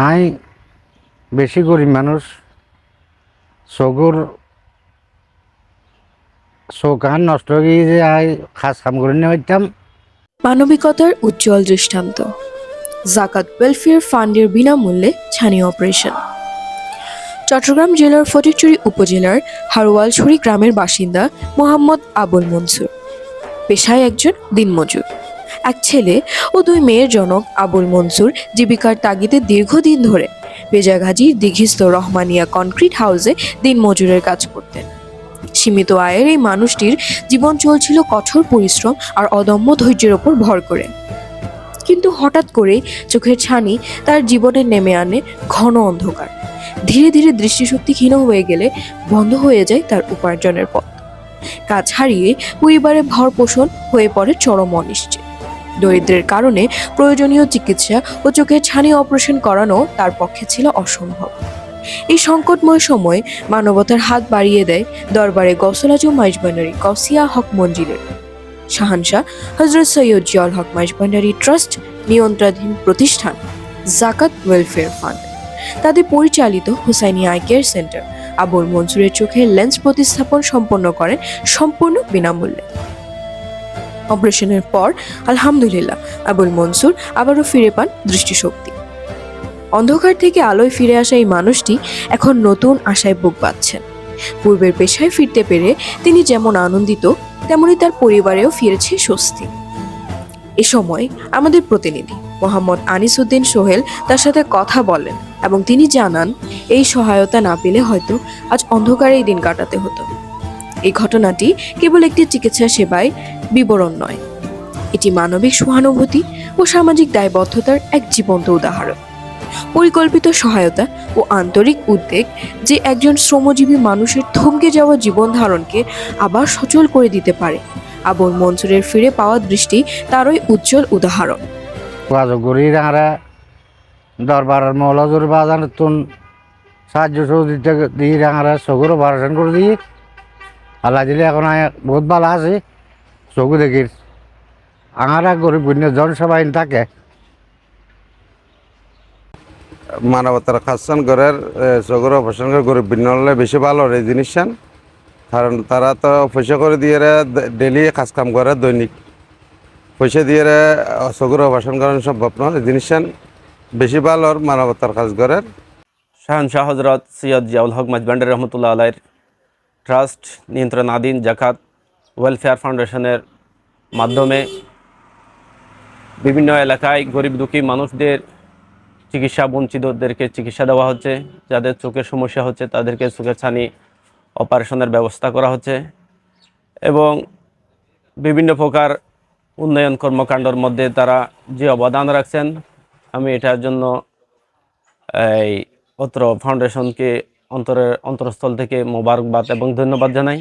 I বেশি গরিব মানুষ, চকুর চৌকান নষ্ট হয়ে গিয়ে যে আই খাস কাম করে নিয়ে হইতাম। মানবিকতার উজ্জ্বল দৃষ্টান্ত জাকাত ওয়েলফেয়ার ফান্ডের বিনামূল্যে ছানি অপারেশন। চট্টগ্রাম জেলার ফটিকছড়ি উপজেলার হারোয়ালছড়ি গ্রামের বাসিন্দা মোহাম্মদ আবুল মনসুর পেশায় একজন দিনমজুর। এক ছেলে ও দুই মেয়ের জনক আবুল মনসুর জীবিকার তাগিদে দীর্ঘদিন ধরে বেজাগাজীর দিঘিস্থ রহমানিয়া কনক্রিট হাউসে দিনমজুরের কাজ করতেন। সীমিত আয়ের এই মানুষটির জীবন চলছিল কঠোর পরিশ্রম আর অদম্য ধৈর্যের ওপর ভর করে। কিন্তু হঠাৎ করেই চোখের ছানি তার জীবনে নেমে আনে ঘন অন্ধকার। ধীরে ধীরে দৃষ্টিশক্তি ক্ষীণ হয়ে গেলে বন্ধ হয়ে যায় তার উপার্জনের পথ। কাজ হারিয়ে পরিবারে ভরণপোষণ হয়ে পড়ে চরম অনিশ্চিত। দরিদ্রের কারণে প্রয়োজনীয় চিকিৎসা ও চোখের ছানি অপারেশন করানো তার পক্ষে ছিল অসম্ভব। এই সংকটময় সময় মানবতার হাত বাড়িয়ে দেয় দরবারে গৌসুল আজম মাইজভান্ডারী কৌসিয়া হক মঞ্জিলের শাহানশাহ হযরত সৈয়দ জিয়াউল হক মাইজভান্ডারী ট্রাস্ট নিয়ন্ত্রণাধীন প্রতিষ্ঠান জাকাত ওয়েলফেয়ার ফান্ড। তাদের পরিচালিত Husaini eye care centre Abul মনসুরের চোখে লেন্স প্রতিস্থাপন সম্পন্ন করেন সম্পূর্ণ বিনামূল্যে। অপারেশনের পর আলহামদুলিল্লাহ আবুল মনসুর আবারও ফিরে পান দৃষ্টিশক্তি। অন্ধকার থেকে আলোয় ফিরে আসা এই মানুষটি এখন নতুন আশায় বুক বাঁধছেন। পূর্বের পেশায় ফিরতে পেরে তিনি যেমন আনন্দিত, তেমনি তার পরিবারেও ফিরেছে স্বস্তি। এ সময় আমাদের প্রতিনিধি মোহাম্মদ আনিস উদ্দিন সোহেল তার সাথে কথা বলেন এবং তিনি জানান এই সহায়তা না পেলে হয়তো আজ অন্ধকারেই দিন কাটাতে হতো। এই ঘটনাটি কেবল একটি চিকিৎসা সেবায় বিবরণ নয়, এটি মানবিক সহানুভূতি ও সামাজিক দায়বদ্ধতার এক জীবন্ত উদাহরণ। পরিকল্পিত সহায়তা ও আন্তরিক উদ্যোগ যে একজন শ্রমজীবী মানুষের থমকে যাওয়া জীবন ধারণকে আবার সচল করে দিতে পারে। আবুল মনসুরের ফিরে পাওয়া দৃষ্টি তারই উজ্জ্বল উদাহরণ। রাজগরি রাঙারা দরবারের মৌলাজুর বাজার তুন সাহায্য সহযোগিতা দিয়ে রাঙারা চকুর অপারেশন করে দিয়ে আল্লাহ দিলে এখন বহুত ভালো আছে। চকু দেখির আঙারা গরিব জনসভায় থাকে। মানবতার খাসান ঘরের চকুর অপারেশন করে গরিব বিনলে বেশি ভালো এই জিনিসটান, কারণ তারা তো পয়সা করে দিয়ে ডেলি কাজ কাম করে, দৈনিক পয়সা দিয়ে চকুর অপারেশন করানো সম্ভব নয়। এই জিনিসটান বেশি ভালো মানবতার কাজ ঘরের। শাহানশাহ হযরত সৈয়দ জিয়াউল হক মাইজভান্ডারী রহমতুল্লাহ আলাইহির ট্রাস্ট নিয়ন্ত্রণাধীন জাকাত ওয়েলফেয়ার ফাউন্ডেশনের মাধ্যমে বিভিন্ন এলাকায় গরিব দুঃখী মানুষদের চিকিৎসা বঞ্চিতদেরকে চিকিৎসা দেওয়া হচ্ছে। যাদের চোখের সমস্যা হচ্ছে তাদেরকে চোখের ছানি অপারেশনের ব্যবস্থা করা হচ্ছে এবং বিভিন্ন প্রকার উন্নয়ন কর্মকাণ্ডের মধ্যে তারা যে অবদান রাখছেন, আমি এটার জন্য এই অত্র ফাউন্ডেশনকে অন্তরস্থল থেকে মোবারকবাদ এবং ধন্যবাদ জানাই।